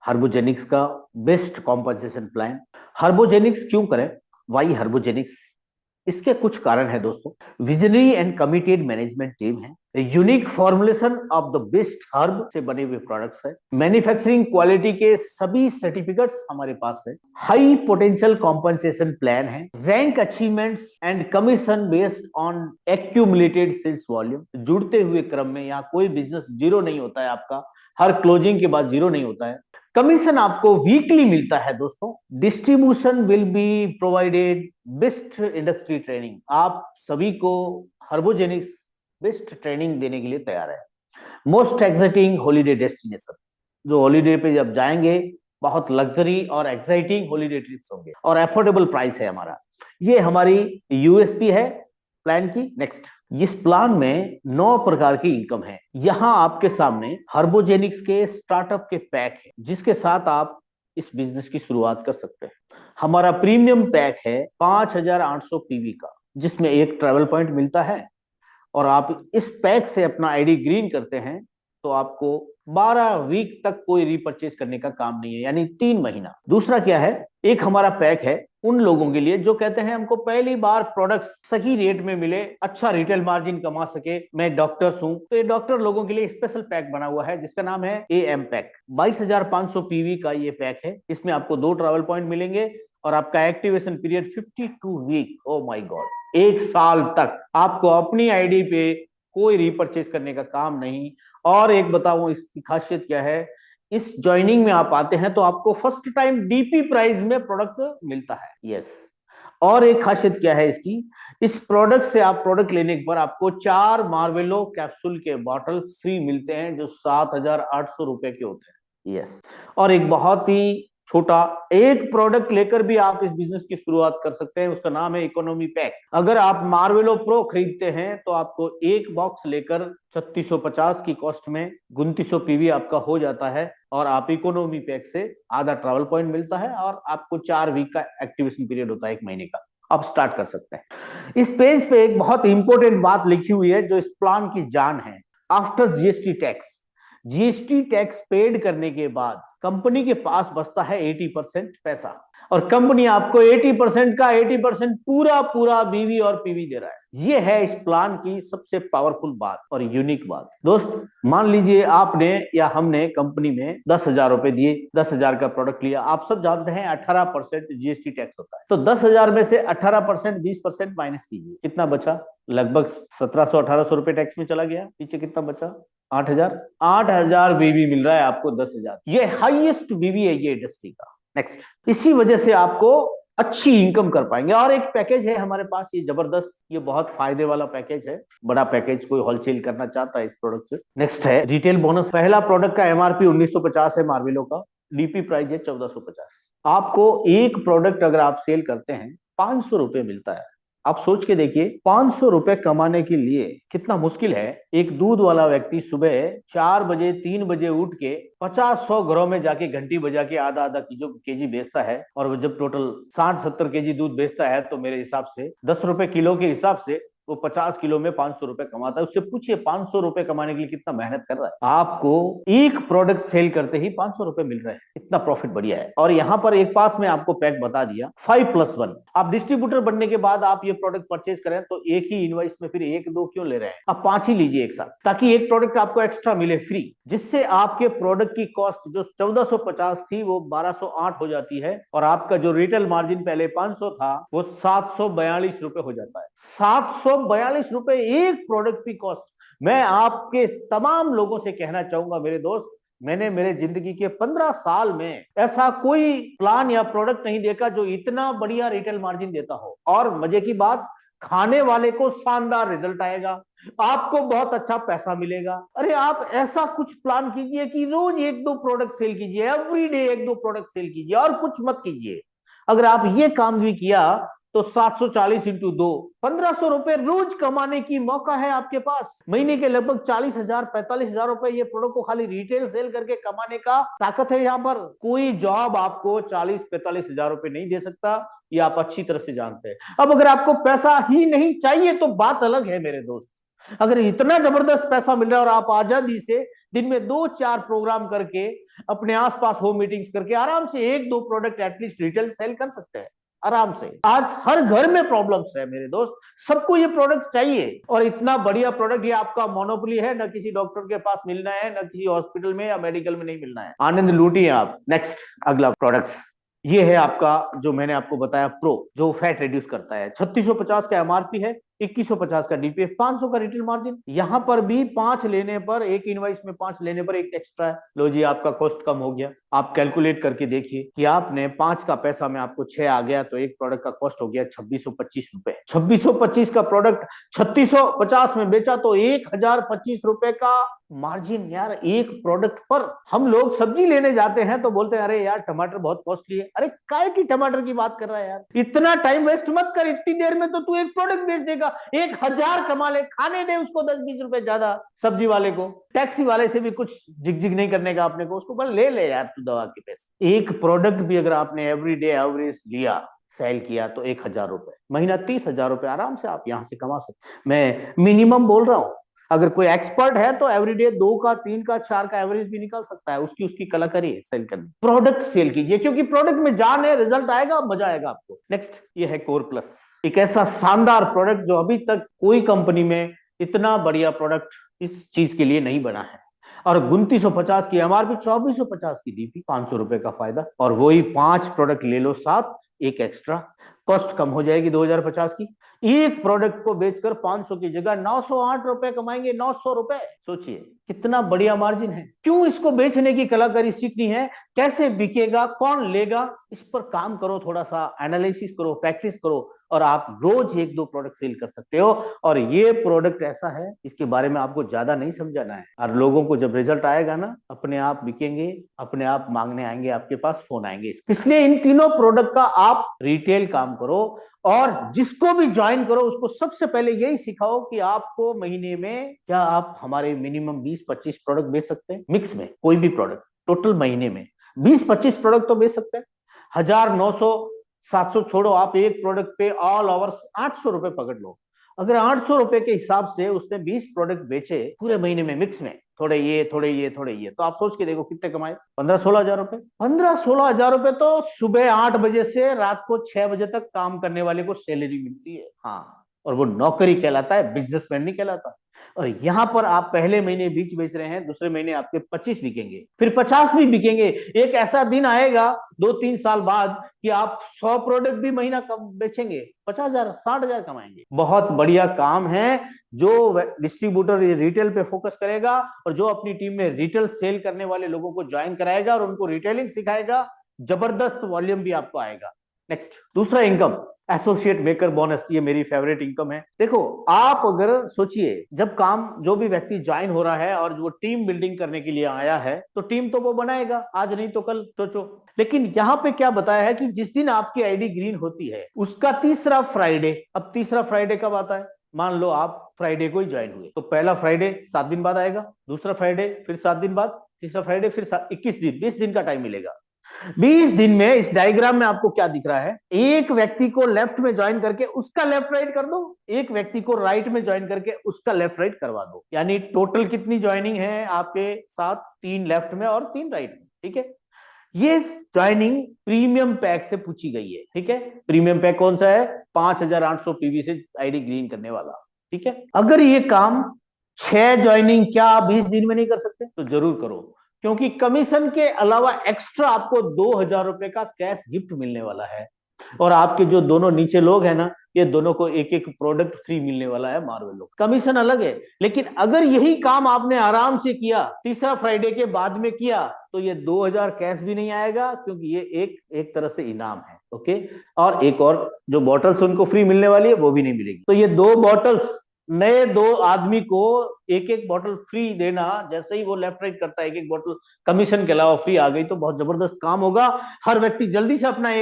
हर्बोजेनिक्स का best compensation plan. हर्बोजेनिक्स क्यों करें, वाई हर्बोजेनिक्स? इसके कुछ कारण है दोस्तों। Visionary and committed management team है, unique formulation of the best herb से बने हुए प्रोडक्ट्स है, मैन्युफैक्चरिंग क्वालिटी के सभी सर्टिफिकेट्स हमारे पास है, हाई पोटेंशियल कॉम्पनसेशन प्लान है, rank achievements and commission based on accumulated sales volume. जुड़ते हुए क्रम में यहाँ कोई बिजनेस जीरो नहीं होता है आपका, हर क्लोजिंग के बाद जीरो नहीं होता है। कमीशन आपको वीकली मिलता है दोस्तों। Distribution will be provided best industry training. आप सभी को हर्बोजेनिक्स बेस्ट ट्रेनिंग देने के लिए तैयार है। मोस्ट एक्साइटिंग हॉलीडे डेस्टिनेशन, जो हॉलीडे पे जब जाएंगे बहुत लग्जरी और एक्साइटिंग हॉलीडे ट्रिप्स होंगे और अफोर्डेबल प्राइस है हमारा। ये हमारी यूएसपी है प्लान की। नेक्स्ट, इस प्लान में 9 प्रकार की इनकम है। यहां आपके सामने हर्बोजेनिक्स के स्टार्टअप के पैक है जिसके साथ आप इस बिजनेस की शुरुआत कर सकते हैं। हमारा प्रीमियम पैक है 5800 पीवी का, जिसमें एक ट्रैवल पॉइंट मिलता है और आप इस पैक से अपना आईडी ग्रीन करते हैं तो आपको 12 वीक तक कोई रीपर्चेज करने का काम नहीं है, यानी 3 महीना। दूसरा क्या है, एक हमारा पैक है उन लोगों के लिए जो कहते हैं हमको पहली बार प्रोडक्ट सही रेट में मिले, अच्छा रिटेल मार्जिन कमा सके, मैं डॉक्टर हूं, तो ये डॉक्टर लोगों के लिए स्पेशल पैक बना हुआ है जिसका नाम है एएम पैक। 22,500 पीवी का ये पैक है। इसमें आपको 2 ट्रैवल पॉइंट मिलेंगे और आपका activation period 52 week, oh my god, 1 साल तक आपको अपनी आईडी पे कोई रीपर्चेज करने का काम नहीं। और एक बताऊं इसकी खासियत क्या है, इस ज्वाइनिंग में आप आते हैं तो आपको फर्स्ट टाइम डीपी प्राइस में प्रोडक्ट मिलता है। यस, और एक खासियत क्या है इसकी, इस प्रोडक्ट से आप प्रोडक्ट लेने पर आपको 4 मार्वेलो कैप्सूल के बॉटल फ्री मिलते हैं जो 7,800 रुपए के होते हैं। यस, और एक बहुत ही छोटा एक प्रोडक्ट लेकर भी आप इस बिजनेस की शुरुआत कर सकते हैं, उसका नाम है इकोनॉमी पैक। अगर आप मार्वेलो प्रो खरीदते हैं तो आपको एक बॉक्स लेकर 3650 की कॉस्ट में 2900 पीवी आपका हो जाता है और आप इकोनॉमी पैक से आधा ट्रैवल पॉइंट मिलता है और आपको 4 वीक का एक्टिवेशन पीरियड होता है, 1 महीने का। आप स्टार्ट कर सकते हैं। इस पेज पे एक बहुत इंपॉर्टेंट बात लिखी हुई है जो इस प्लान की जान है। After GST tax, GST tax paid करने के बाद कंपनी के पास बचता है 80% पैसा, और कंपनी आपको 80% का 80% पूरा पूरा बीवी और पीवी दे रहा है। ये है इस प्लान की सबसे पावरफुल बात और यूनिक बात। दोस्त, मान लीजिए आपने या हमने कंपनी में 10,000 रुपए दिए, 10,000 का प्रोडक्ट लिया। आप सब जानते हैं 18% जीएसटी टैक्स होता है, तो 10,000 में से 18% 20% माइनस कीजिए, कितना बचा? लगभग 1700-1800 रुपए टैक्स में चला गया। पीछे कितना बचा? 8,000। 8,000 बीवी मिल रहा है आपको, 10,000। ये हाईएस्ट बीवी है ये इंडस्ट्री का। नेक्स्ट, इसी वजह से आपको अच्छी इनकम कर पाएंगे। और एक पैकेज है हमारे पास, ये जबरदस्त, ये बहुत फायदे वाला पैकेज है, बड़ा पैकेज कोई होलसेल करना चाहता है इस प्रोडक्ट से। नेक्स्ट है रिटेल बोनस। पहला प्रोडक्ट का एमआरपी 1950 है मार्वेलो का, डीपी प्राइस है 1450। आपको एक प्रोडक्ट अगर आप सेल करते हैं 500 रुपए मिलता है। आप सोच के देखिए 500 रुपए कमाने के लिए कितना मुश्किल है। एक दूध वाला व्यक्ति सुबह 4 बजे 3 बजे उठ के 50-100 घरों में जाके घंटी बजा के आधा आधा केजी बेचता है, और वो जब टोटल 60-70 केजी दूध बेचता है तो मेरे हिसाब से 10 रुपए किलो के हिसाब से वो 50 किलो में 500 रुपए कमाता है। उससे पूछिए 500 रुपए कमाने के लिए कितना मेहनत कर रहा है। आपको एक प्रोडक्ट सेल करते ही 500 रुपए मिल रहे हैं, इतना प्रॉफिट बढ़िया है। और यहाँ पर एक पास में आपको पैक बता दिया 5+1। आप डिस्ट्रीब्यूटर बनने के बाद आप ये प्रोडक्ट परचेज करें तो एक ही इनवॉइस में फिर 1-2 क्यों ले रहे हैं, आप 5 ही लीजिए एक साथ, ताकि एक प्रोडक्ट आपको एक्स्ट्रा मिले फ्री, जिससे आपके प्रोडक्ट की कॉस्ट जो 1450 थी वो 1208 हो जाती है और आपका जो रिटेल मार्जिन पहले 500 था वो 742 रुपए हो जाता है। 742 रुपए एक प्रोडक्ट की कॉस्ट। मैं आपके तमाम लोगों से कहना चाहूंगा मेरे दोस्त, मैंने मेरे जिंदगी के 15 साल में ऐसा कोई प्लान या प्रोडक्ट नहीं देखा जो इतना बढ़िया रिटेल मार्जिन देता हो। और मजे की बात, खाने वाले को शानदार रिजल्ट आएगा, आपको बहुत अच्छा पैसा मिलेगा। अरे आप ऐसा कुछ प्लान कीजिए कि रोज 1-2 प्रोडक्ट सेल कीजिए, एवरीडे 1-2 प्रोडक्ट सेल कीजिए और कुछ मत कीजिए। अगर आप ये काम भी किया तो 740 इंटू 2, 1,500 रुपए रोज कमाने की मौका है आपके पास। महीने के लगभग 40,000-45,000 रुपए ये प्रोडक्ट को खाली रिटेल सेल करके कमाने का ताकत है। यहाँ पर कोई जॉब आपको 40-45,000 रुपए नहीं दे सकता, ये आप अच्छी तरह से जानते हैं। अब अगर आपको पैसा ही नहीं चाहिए तो बात अलग है मेरे दोस्त, अगर इतना जबरदस्त पैसा मिल रहा है और आप आजादी से दिन में 2-4 प्रोग्राम करके अपने आसपास होम मीटिंग्स करके आराम से 1-2 प्रोडक्ट एटलीस्ट रिटेल सेल कर सकते हैं आराम से। आज हर घर में प्रॉब्लम्स है मेरे दोस्त, सबको ये प्रोडक्ट चाहिए और इतना बढ़िया प्रोडक्ट ये आपका मोनोपोली है, ना किसी डॉक्टर के पास मिलना है, ना किसी हॉस्पिटल में या मेडिकल में नहीं मिलना है, आनंद लूटिए आप। नेक्स्ट अगला प्रोडक्ट्स ये है आपका जो मैंने आपको बताया प्रो, जो फैट रिड्यूस करता है। 3650 का एमआरपी है, 2150 का डीपीएफ, 500 का रिटेल मार्जिन। यहां पर भी 5 लेने पर, एक इनवाइस में 5 लेने पर एक एक्स्ट्रा है। लो जी, आपका कॉस्ट कम हो गया। आप कैलकुलेट करके देखिए कि आपने 5 का पैसा में आपको 6 आ गया, तो एक प्रोडक्ट का कॉस्ट हो गया 2625 रुपए। 2625 का प्रोडक्ट 3650 में बेचा तो 1025 रुपए का मार्जिन यार एक प्रोडक्ट पर। हम लोग सब्जी लेने जाते हैं तो बोलते हैं अरे यार टमाटर बहुत कॉस्टली है। अरे काय की टमाटर की बात कर रहा है यार, इतना टाइम वेस्ट मत कर, इतनी देर में तो तू एक प्रोडक्ट बेच देगा, 1000 कमा ले, खाने दे उसको 10-20 रुपए ज्यादा सब्जी वाले को। टैक्सी वाले से भी कुछ झिकझिक नहीं करने का आपने को, उसको बोल ले ले यार तू दवा के पैसे। एक प्रोडक्ट भी अगर आपने एवरीडे एवरेज लिया, सेल किया तो 1000 रुपए, महीना 30,000 रुपए आराम से आप यहां से कमा सकते। मैं मिनिमम बोल रहा हूं, अगर कोई एक्सपर्ट है तो एवरीडे 2 का 3 का 4 का एवरेज भी निकाल सकता है। उसकी उसकी कला करिए सेल करने। प्रोडक्ट सेल कीजिए क्योंकि प्रोडक्ट में जान है, रिजल्ट आएगा, मजा आएगा आपको। नेक्स्ट ये है कोर प्लस, एक ऐसा शानदार प्रोडक्ट जो अभी तक कोई कंपनी में इतना बढ़िया प्रोडक्ट इस चीज के लिए नहीं बना है। और 2950 की एमआरपी, 2450 की डीपी, 500 रुपए का फायदा, और वही 5 प्रोडक्ट ले लो साथ, एक एक्स्ट्रा, कॉस्ट कम हो जाएगी 2050 की। एक प्रोडक्ट को बेचकर 500 की जगह 908 रुपए कमाएंगे। 900 रुपए, सोचिए कितना बढ़िया मार्जिन है। क्यों इसको बेचने की कलाकारी सीखनी है, कैसे बिकेगा, कौन लेगा, इस पर काम करो, थोड़ा सा एनालिसिस करो, प्रैक्टिस करो, और आप रोज 1-2 प्रोडक्ट सेल कर सकते हो। और ये प्रोडक्ट ऐसा है, इसके बारे में आपको ज्यादा नहीं समझाना है, और लोगों को जब रिजल्ट आएगा ना, अपने आप बिकेंगे, अपने आप मांगने आएंगे आपके पास, फोन आएंगे। इसलिए इन तीनों प्रोडक्ट का आप रिटेल काम करो, और जिसको भी ज्वाइन करो उसको सबसे पहले यही सिखाओ कि आपको महीने में क्या आप हमारे मिनिमम 20-25 प्रोडक्ट बेच सकते हैं मिक्स में, कोई भी प्रोडक्ट टोटल महीने में 20-25 प्रोडक्ट तो बेच सकते हैं। 1000, 900, 700 छोड़ो, आप एक प्रोडक्ट पे ऑल ओवर 800 रुपए पकड़ लो। अगर 800 रुपए के हिसाब से उसने 20 प्रोडक्ट बेचे पूरे महीने में मिक्स में, थोड़े ये थोड़े ये थोड़े ये, तो आप सोच के देखो कितने कमाए, 15-16 हजार रुपए। 15-16 हजार रुपए तो सुबह 8 बजे से रात को 6 बजे तक काम करने वाले को सैलरी मिलती है। हाँ, और वो नौकरी कहलाता है, बिजनेसमैन नहीं कहलाता। और यहां पर आप पहले महीने 20 बेच रहे हैं, दूसरे महीने आपके 25 बिकेंगे, फिर 50 भी बिकेंगे। एक ऐसा दिन आएगा 2-3 साल बाद कि आप 100 प्रोडक्ट भी महीना कम बेचेंगे, 50,000 60,000 कमाएंगे। बहुत बढ़िया काम है। जो डिस्ट्रीब्यूटर रिटेल पे फोकस करेगा और जो अपनी टीम में रिटेल सेल करने वाले लोगों को ज्वाइन कराएगा और उनको रिटेलिंग सिखाएगा, जबरदस्त वॉल्यूम भी आपको आएगा। नेक्स्ट दूसरा इनकम, एसोसिएट मेकर बोनस, ये मेरी फेवरेट इनकम है। देखो आप अगर सोचिए, जब काम जो भी व्यक्ति ज्वाइन हो रहा है और वो टीम बिल्डिंग करने के लिए आया है, तो टीम तो वो बनाएगा, आज नहीं तो कल, सोचो। लेकिन यहाँ पे क्या बताया है कि जिस दिन आपकी आईडी ग्रीन होती है उसका तीसरा फ्राइडे, अब तीसरा फ्राइडे कब आता है, मान लो आप फ्राइडे को ही ज्वाइन हुए, तो पहला फ्राइडे 7 दिन बाद आएगा, दूसरा फ्राइडे फिर 7 दिन बाद, तीसरा फ्राइडे फिर 21 दिन, 20 दिन का टाइम मिलेगा। 20 दिन में इस डायग्राम में आपको क्या दिख रहा है, एक व्यक्ति को लेफ्ट में ज्वाइन करके उसका लेफ्ट राइट कर दो, एक व्यक्ति को राइट में ज्वाइन करके उसका लेफ्ट राइट करवा दो। यानी टोटल कितनी ज्वाइनिंग है आपके साथ, 3 लेफ्ट में और 3 राइट में। ठीक है, ये ज्वाइनिंग प्रीमियम पैक से पूछी गई है। ठीक है, प्रीमियम पैक कौन सा है, 5800 पीवी से आईडी ग्रीन करने वाला। ठीक है, अगर ये काम 6 ज्वाइनिंग क्या आप 20 दिन में नहीं कर सकते, तो जरूर करो, क्योंकि कमीशन के अलावा एक्स्ट्रा आपको 2000 रुपए का कैश गिफ्ट मिलने वाला है। और आपके जो दोनों नीचे लोग हैं ना, ये दोनों को एक एक प्रोडक्ट फ्री मिलने वाला है, मार्वल लोग। कमीशन अलग है, लेकिन अगर यही काम आपने आराम से किया, तीसरा फ्राइडे के बाद में किया, तो ये 2000 कैश भी नहीं आएगा, क्योंकि ये एक तरह से इनाम है। ओके, और एक और जो बॉटल्स उनको फ्री मिलने वाली है वो भी नहीं मिलेगी। तो ये 2 बॉटल्स, नए 2 आदमी को एक एक बॉटल फ्री देना, जैसे ही वो लेफ्ट राइट करता है, एक एक बॉटल कमीशन के अलावा फ्री आ गई, तो बहुत जबरदस्त काम होगा। हर व्यक्ति जल्दी से अपना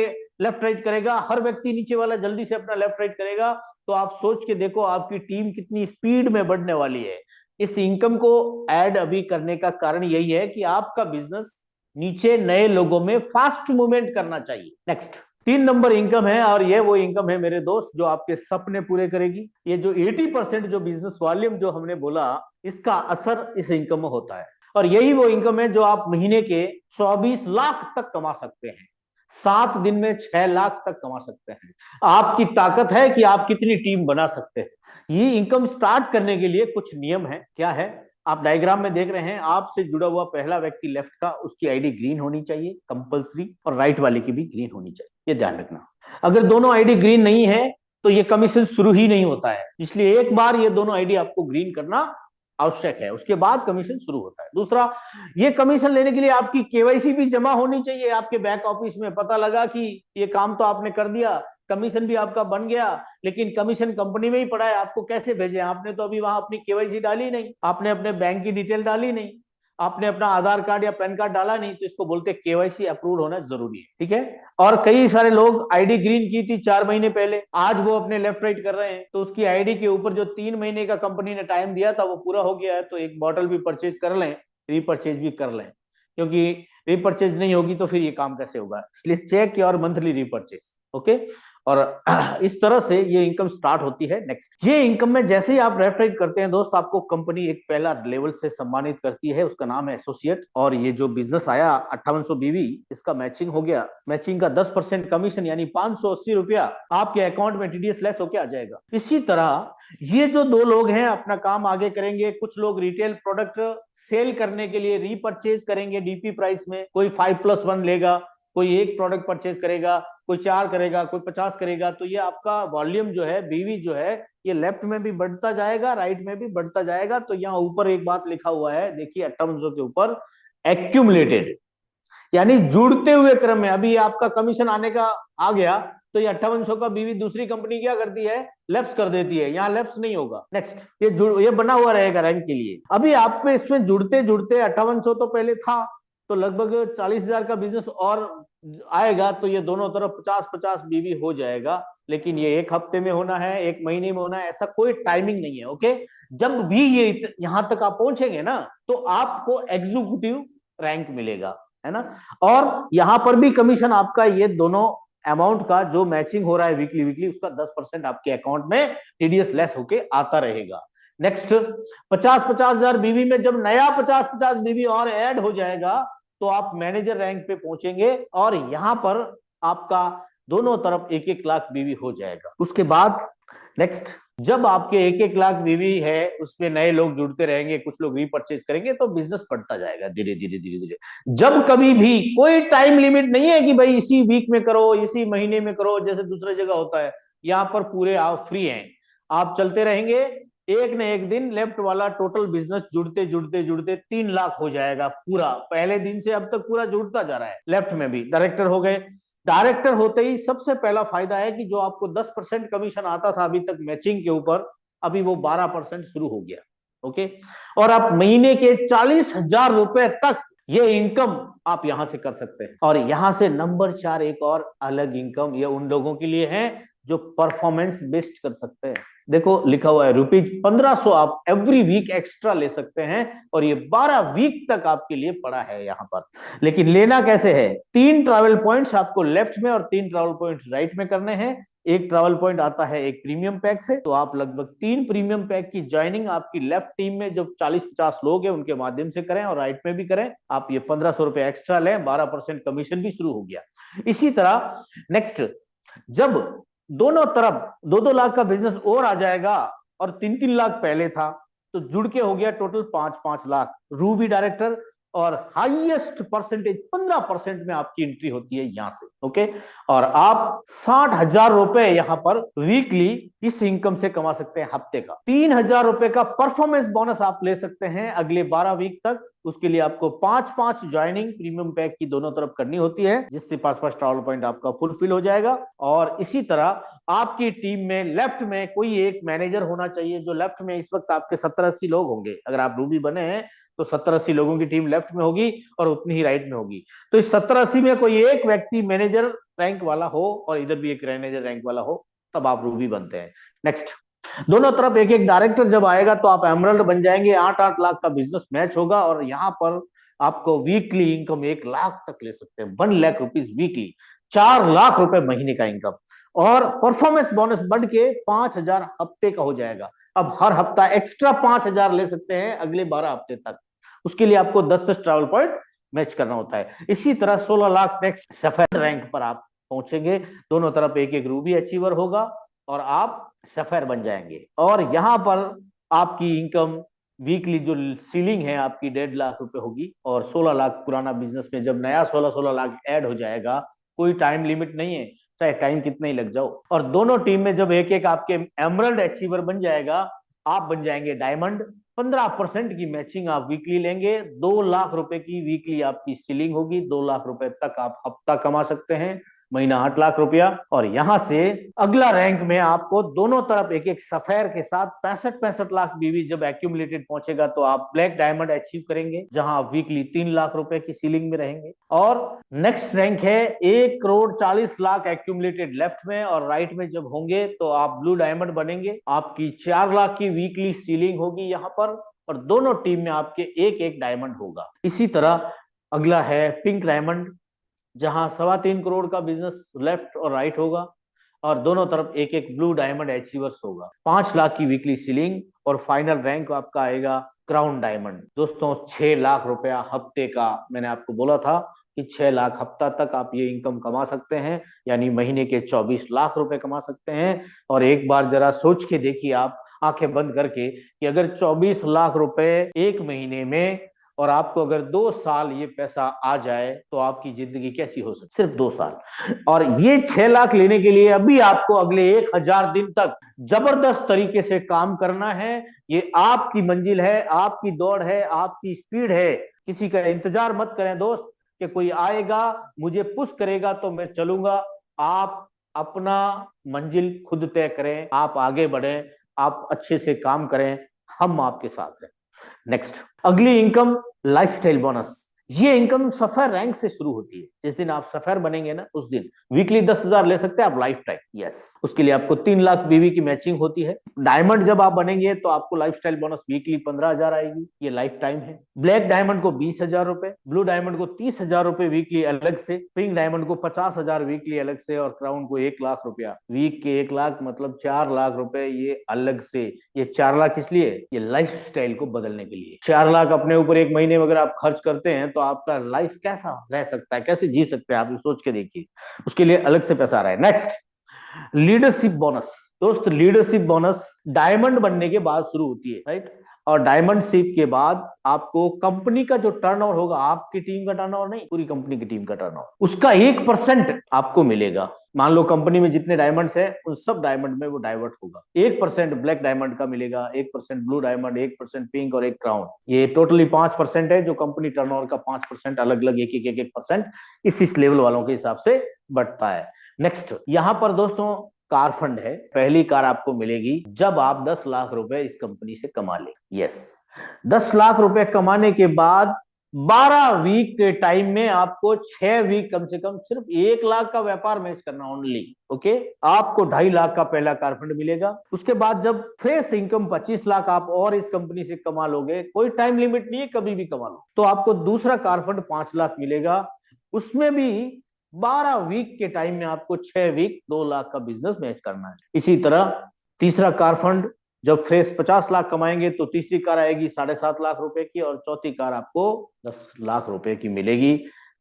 लेफ्ट राइट करेगा, हर व्यक्ति नीचे वाला जल्दी से अपना लेफ्ट राइट करेगा। तो आप सोच के देखो आपकी टीम कितनी स्पीड में बढ़ने वाली है। इस इनकम को ऐड अभी करने का कारण यही है कि आपका बिजनेस नीचे नए लोगों में फास्ट मूवमेंट करना चाहिए। नेक्स्ट तीन नंबर इनकम है, और ये वो इनकम है मेरे दोस्त जो आपके सपने पूरे करेगी। ये जो 80% जो बिजनेस वॉल्यूम जो हमने बोला, इसका असर इस इनकम में होता है। और यही वो इनकम है जो आप महीने के 24 लाख तक कमा सकते हैं, 7 दिन में 6 लाख तक कमा सकते हैं। आपकी ताकत है कि आप कितनी टीम बना सकते हैं। ये इनकम स्टार्ट करने के लिए कुछ नियम है। क्या है? आप डायग्राम में देख रहे हैं, आपसे जुड़ा हुआ पहला व्यक्ति लेफ्ट का, उसकी आईडी ग्रीन होनी चाहिए कंपलसरी, और राइट वाले की भी ग्रीन होनी चाहिए, ये ध्यान रखना। अगर दोनों आईडी ग्रीन नहीं है तो ये कमीशन शुरू ही नहीं होता है, इसलिए एक बार ये दोनों आईडी आपको ग्रीन करना आवश्यक है, उसके बाद कमीशन शुरू होता है। दूसरा, ये कमीशन लेने के लिए आपकी केवाईसी भी जमा होनी चाहिए आपके बैक ऑफिस में। पता लगा कि ये काम तो आपने कर दिया, कमीशन भी आपका बन गया, लेकिन कमीशन कंपनी में ही पड़ा है, आपको कैसे भेजे? आपने तो अभी वहां अपनी केवाईसी डाली नहीं, आपने अपने बैंक की डिटेल डाली नहीं, आपने अपना आधार कार्ड या पैन कार्ड डाला नहीं, तो इसको बोलते हैं केवाईसी अप्रूव होना जरूरी है, ठीक है। और कई सारे लोग आईडी ग्रीन की थी 4 महीने पहले, आज वो अपने लेफ्ट राइट कर रहे हैं, तो उसकी आईडी के ऊपर जो 3 महीने का कंपनी ने टाइम दिया था वो पूरा हो गया है, तो एक बॉटल भी परचेज कर लें, रीपरचेज भी कर लें, क्योंकि रीपरचेज नहीं होगी तो फिर ये काम कैसे होगा। इसलिए check your monthly repurchase, okay. और इस तरह से ये इनकम स्टार्ट होती है। नेक्स्ट, ये इनकम में जैसे ही आप रेफरेट करते हैं दोस्त, आपको कंपनी एक पहला लेवल से सम्मानित करती है, उसका नाम है एसोसिएट। और ये जो बिजनेस आया 5800 बीवी, इसका मैचिंग हो गया, मैचिंग का 10% कमीशन यानी 580 रुपया आपके अकाउंट में टीडीएस लेस होके आ जाएगा। इसी तरह ये जो दो लोग हैं अपना काम आगे करेंगे, कुछ लोग रिटेल प्रोडक्ट सेल करने के लिए रीपरचेज करेंगे डीपी प्राइस में, कोई 5+1 लेगा, कोई एक प्रोडक्ट परचेज करेगा, कोई 4 करेगा, कोई 50 करेगा। तो ये आपका वॉल्यूम जो है, बीवी जो है, ये लेफ्ट में भी बढ़ता जाएगा, राइट में भी बढ़ता जाएगा। तो यहाँ ऊपर एक बात लिखा हुआ है, देखिए 5800 के ऊपर एक्यूमुलेटेड, यानी जुड़ते हुए क्रम में। अभी आपका कमीशन आने का आ गया, तो ये 5800 का बीवी दूसरी कंपनी क्या करती है? लेफ्ट कर देती है, यहाँ लेफ्ट नहीं होगा। नेक्स्ट, ये बना हुआ रहेगा रैंक के लिए। अभी आप में इसमें जुड़ते जुड़ते 5800 तो पहले था, तो लगभग 40,000 का बिजनेस और आएगा, तो ये दोनों तरफ 50-50 बीवी हो जाएगा। लेकिन ये एक हफ्ते में होना है, एक महीने में होना है, ऐसा कोई टाइमिंग नहीं है, ओके। जब भी ये यहां तक आप पहुंचेंगे ना, तो आपको एग्जीक्यूटिव रैंक मिलेगा, है ना। और यहां पर भी कमीशन आपका ये दोनों अमाउंट का जो मैचिंग हो रहा है वीकली वीकली, उसका 10% आपके अकाउंट में टीडीएस लेस होके आता रहेगा। नेक्स्ट, 50-50,000 बीवी में जब नया 50-50 बीवी और ऐड हो जाएगा, तो आप मैनेजर रैंक पे पहुंचेंगे, और यहां पर आपका दोनों तरफ 1-1 लाख बीवी हो जाएगा। उसके बाद नेक्स्ट, जब आपके 1-1 लाख बीवी है, उसमें नए लोग जुड़ते रहेंगे, कुछ लोग रीपरचेज करेंगे, तो बिजनेस बढ़ता जाएगा धीरे धीरे धीरे धीरे। जब कभी भी कोई टाइम लिमिट नहीं है कि भाई इसी वीक में करो, इसी महीने में करो, जैसे दूसरी जगह होता है। यहाँ पर पूरे आप फ्री हैं, आप चलते रहेंगे, एक न एक दिन लेफ्ट वाला टोटल बिजनेस जुड़ते जुड़ते जुड़ते 3 लाख हो जाएगा पूरा, पहले दिन से अब तक पूरा जुड़ता जा रहा है। लेफ्ट में भी डायरेक्टर हो गए। डायरेक्टर होते ही सबसे पहला फायदा है कि जो आपको 10% कमीशन आता था अभी तक मैचिंग के ऊपर, अभी वो 12% शुरू हो गया, ओके। और आप महीने के 40,000 रुपए तक ये इनकम आप यहां से कर सकते हैं। और यहां से नंबर 4 एक और अलग इनकम, ये उन लोगों के लिए है जो परफॉर्मेंस बेस्ड कर सकते हैं। देखो लिखा हुआ है ₹1500 आप एवरी वीक एक्स्ट्रा ले सकते हैं, और ये 12 वीक तक आपके लिए पड़ा है यहां पर। लेकिन लेना कैसे है? 3 ट्रैवल पॉइंट्स आपको लेफ्ट में और 3 ट्रैवल पॉइंट्स राइट में करने हैं। एक ट्रैवल पॉइंट आता है एक प्रीमियम पैक से, तो आप लगभग 3 प्रीमियम पैक की ज्वाइनिंग आपकी लेफ्ट टीम में जो 40-50 लोग हैं उनके माध्यम से करें, और राइट में भी करें। आप ये 1500 रुपए एक्स्ट्रा लें, 12% कमीशन भी शुरू हो गया। इसी तरह नेक्स्ट, जब दोनों तरफ 2-2 लाख का बिजनेस और आ जाएगा, और 3-3 लाख पहले था, तो जुड़ के हो गया टोटल 5-5 लाख। रूबी डायरेक्टर और हाईएस्ट परसेंटेज 15% में आपकी एंट्री होती है यहां से, ओके। और आप 60,000 रुपए यहां पर वीकली इस इनकम से कमा सकते हैं हफ्ते का। 3,000 रुपए का परफॉर्मेंस बोनस आप ले सकते हैं अगले 12 वीक तक। उसके लिए आपको 5-5 ज्वाइनिंग प्रीमियम पैक की दोनों तरफ करनी होती है, जिससे 5-5 ट्रैवल पॉइंट आपका फुलफिल हो जाएगा। और इसी तरह आपकी टीम में लेफ्ट में कोई एक मैनेजर होना चाहिए, जो लेफ्ट में इस वक्त आपके 70-80 लोग होंगे। अगर आप रूबी बने हैं तो 70-80 लोगों की टीम लेफ्ट में होगी और उतनी ही राइट में होगी। तो इस 70-80 में कोई एक व्यक्ति मैनेजर रैंक वाला हो और इधर भी एक मैनेजर रैंक वाला हो, तब आप रूबी बनते हैं। नेक्स्ट, दोनों तरफ एक एक डायरेक्टर जब आएगा तो आप एमरल्ड बन जाएंगे। 8-8 लाख का बिजनेस मैच होगा, और यहाँ पर आपको वीकली इनकम 1 लाख तक ले सकते हैं, 1 लाख रुपीज वीकली। 4 लाख रुपए महीने का इनकम, और परफॉर्मेंस बोनस बढ़ के 5,000 हफ्ते का हो जाएगा। अब हर हफ्ता एक्स्ट्रा 5,000 ले सकते हैं अगले 12 हफ्ते तक। उसके लिए आपको 10-10 ट्रैवल पॉइंट मैच करना होता है। इसी तरह 16 लाख नेक्स्ट सफेद रैंक पर आप पहुंचेंगे, दोनों तरफ एक एक रूबी अचीवर होगा और आप सफेर बन जाएंगे। और यहां पर आपकी इनकम वीकली जो सीलिंग है आपकी 1.5 लाख रुपए होगी, और 16 लाख पुराना बिजनेस में जब नया 16 लाख ऐड हो जाएगा, कोई टाइम लिमिट नहीं है, चाहे टाइम कितना ही लग जाओ। और दोनों टीम में जब एक एक आपके एमरल्ड अचीवर बन जाएगा, आप बन जाएंगे डायमंड। 15% की मैचिंग आप वीकली लेंगे, 2 लाख रुपए की वीकली आपकी सीलिंग होगी, 2 लाख रुपए तक आप हफ्ता कमा सकते हैं, महीना 8 लाख रुपया। और यहां से अगला रैंक में आपको दोनों तरफ एक एक सफेर के साथ 65-65 लाख बीवी जब एक्यूमुलेटेड पहुंचेगा तो आप ब्लैक डायमंड अचीव करेंगे, जहां आप वीकली 3 लाख रुपए की सीलिंग में रहेंगे। और नेक्स्ट रैंक है 1,40,00,000 एक्यूमुलेटेड लेफ्ट में और राइट में जब होंगे तो आप ब्लू डायमंड बनेंगे, आपकी 4 लाख की वीकली सीलिंग होगी यहां पर, और दोनों टीम में आपके एक एक डायमंड होगा। इसी तरह अगला है पिंक डायमंड, जहां 3.25 करोड़ का बिजनेस लेफ्ट और राइट होगा, और दोनों तरफ एक एक ब्लू डायमंड अचीवर्स होगा, 5 लाख की वीकली सीलिंग, और फाइनल रैंक आपका आएगा क्राउन डायमंड। दोस्तों 6 लाख रुपया हफ्ते का, मैंने आपको बोला था कि 6 लाख हफ्ता तक आप ये इनकम कमा सकते हैं, यानी महीने के 24 लाख रुपए कमा सकते हैं। और एक बार जरा सोच के देखिए आप आंखें बंद करके कि अगर 24 लाख रुपए एक महीने में, और आपको अगर 2 साल ये पैसा आ जाए तो आपकी जिंदगी कैसी हो सकती, सिर्फ 2 साल। और ये 6 लाख लेने के लिए अभी आपको अगले 1,000 दिन तक जबरदस्त तरीके से काम करना है। ये आपकी मंजिल है, आपकी दौड़ है, आपकी स्पीड है। किसी का इंतजार मत करें दोस्त कि कोई आएगा मुझे पुश करेगा तो मैं चलूंगा। आप अपना मंजिल खुद तय करें, आप आगे बढ़ें, आप अच्छे से काम करें, हम आपके साथ हैं। नेक्स्ट अगली इनकम लाइफस्टाइल बोनस। ये इनकम सफेर रैंक से शुरू होती है। जिस दिन आप सफेर बनेंगे ना उस दिन वीकली 10,000 ले सकते हैं आप लाइफ टाइम। यस, उसके लिए आपको 3 लाख बीवी की मैचिंग होती है। डायमंड जब आप बनेंगे तो आपको लाइफस्टाइल बोनस वीकली 15,000 आएगी, ये लाइफ टाइम है। ब्लैक डायमंड को 20,000 रुपए, ब्लू डायमंड को 30,000 रुपए वीकली अलग से, पिंक डायमंड को 50,000 वीकली अलग से, और क्राउन को 1 लाख रुपया वीक के 1 लाख मतलब 4 लाख रुपए ये अलग से। ये 4 लाख किस लिए? ये लाइफ स्टाइल को बदलने के लिए। 4 लाख अपने ऊपर एक महीने में अगर आप खर्च करते हैं तो आपका लाइफ कैसा रह सकता है, कैसे जी सकते हैं, आप सोच के देखिए। उसके लिए अलग से पैसा आ रहा है। Next leadership bonus. दोस्त लीडरशिप बोनस डायमंड बनने के बाद शुरू होती है, राइट। और डायमंड शिप के बाद आपको कंपनी का जो टर्नओवर होगा, आपकी टीम का टर्नओवर नहीं, पूरी कंपनी की टीम का टर्नओवर, उसका 1% आपको मिलेगा। मान लो कंपनी में जितने डायमंड्स हैं उन सब डायमंड में वो डाइवर्ट होगा। 1% ब्लैक डायमंड का मिलेगा, 1% ब्लू डायमंड, 1% पिंक और 1 क्राउन। ये टोटली 5% है, जो कंपनी टर्नओवर का 5% अलग अलग एक एक परसेंट इस लेवल वालों के हिसाब से बढ़ता है। नेक्स्ट यहां पर दोस्तों कार फंड है। पहली कार आपको मिलेगी जब आप 10 लाख रुपए इस कंपनी से कमा ले। यस, 10 लाख रुपए कमाने के बाद 12 वीक के टाइम में आपको 6 वीक कम से कम सिर्फ 1 लाख का व्यापार मैच करना ओनली। ओके, आपको 2.5 लाख का पहला कार फंड मिलेगा। उसके बाद जब फ्रेश इनकम 25 लाख आप और इस कंपनी से कमा लोगे, कोई टाइम लिमिट नहीं है, कभी भी कमा लो, तो आपको दूसरा कार फंड 5 लाख मिलेगा। उसमें भी 12 वीक के टाइम में आपको 6 वीक 2 लाख का बिजनेस मैच करना है। इसी तरह तीसरा कार फंड जब फ्रेश 50 लाख कमाएंगे तो तीसरी कार आएगी 7.5 लाख रुपए की, और चौथी कार आपको 10 लाख रुपए की मिलेगी।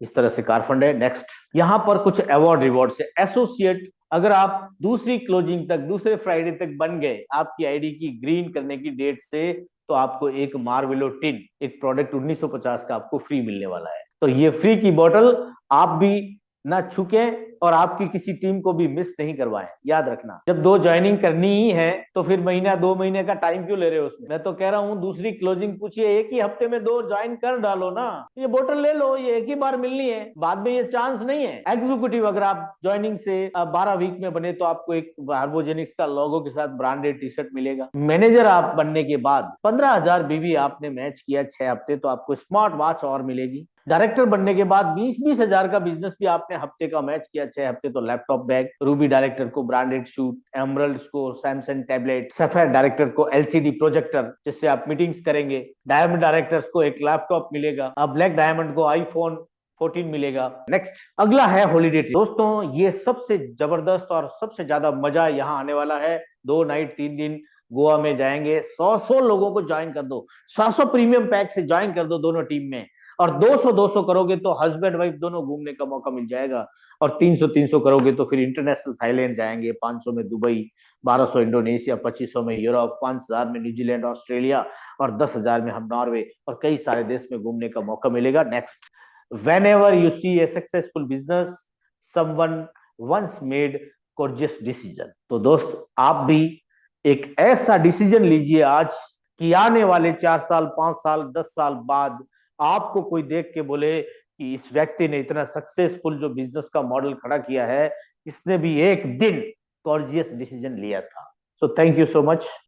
इस तरह से कार फंड है। नेक्स्ट यहां पर कुछ अवार्ड रिवॉर्ड से एसोसिएट, अगर आप दूसरी क्लोजिंग तक, दूसरे फ्राइडे तक बन गए आपकी आईडी की ग्रीन करने की डेट से, तो आपको एक मार्वेलो टिन, एक प्रोडक्ट 1950 का आपको फ्री मिलने वाला है। तो ये फ्री की बोतल आप भी ना छुके और आपकी किसी टीम को भी मिस नहीं करवाएं। याद रखना, जब 2 ज्वाइनिंग करनी ही है तो फिर महीना 2 महीने का टाइम क्यों ले रहे हो उसमें? मैं तो कह रहा हूं दूसरी क्लोजिंग पूछिए, एक ही हफ्ते में 2 ज्वाइन कर डालो ना, ये बोतल ले लो, ये एक ही बार मिलनी है, बाद में ये चांस नहीं है। एग्जीक्यूटिव अगर आप ज्वाइनिंग से 12 वीक में बने तो आपको एक हार्बोजेनिक्स का लोगो के साथ ब्रांडेड टी शर्ट मिलेगा। मैनेजर आप बनने के बाद 15,000 बीवी आपने मैच किया 6 हफ्ते तो आपको स्मार्ट वॉच और मिलेगी। डायरेक्टर बनने के बाद 20-20 हजार का बिजनेस भी आपने हफ्ते का मैच किया 6 हफ्ते तो लैपटॉप बैग, रूबी डायरेक्टर को ब्रांडेड शूट, एमरल्ड्स को सैमसंग टैबलेट, सफेयर डायरेक्टर को एलसीडी प्रोजेक्टर जिससे आप मीटिंग्स करेंगे, डायमंड डायरेक्टर्स को एक लैपटॉप मिलेगा, अब ब्लैक डायमंड को आईफोन 14 मिलेगा। नेक्स्ट अगला है हॉलीडे ट्रिप। दोस्तों ये सबसे जबरदस्त और सबसे ज्यादा मजा यहाँ आने वाला है। 2 नाइट 3 दिन गोवा में जाएंगे। 100 लोगों को ज्वाइन कर दो, 100 प्रीमियम पैक से ज्वाइन कर दो दोनों टीम में। और 200 करोगे तो हस्बैंड वाइफ दोनों घूमने का मौका मिल जाएगा। और 300 करोगे तो फिर इंटरनेशनल थाईलैंड जाएंगे, 500 में दुबई, 1200 इंडोनेशिया, 2500 में यूरोप, 5000 में न्यूजीलैंड ऑस्ट्रेलिया, और 10,000 में हम नॉर्वे और कई सारे देश में घूमने का मौका मिलेगा। Next, whenever you see a successful business, someone once made courageous decision। तो दोस्त आप भी एक ऐसा डिसीजन लीजिए आज कि आने वाले 4 साल, 5 साल, 10 साल बाद आपको कोई देख के बोले कि इस व्यक्ति ने इतना सक्सेसफुल जो बिजनेस का मॉडल खड़ा किया है, इसने भी एक दिन कॉर्जियस डिसीजन लिया था। So thank you so much.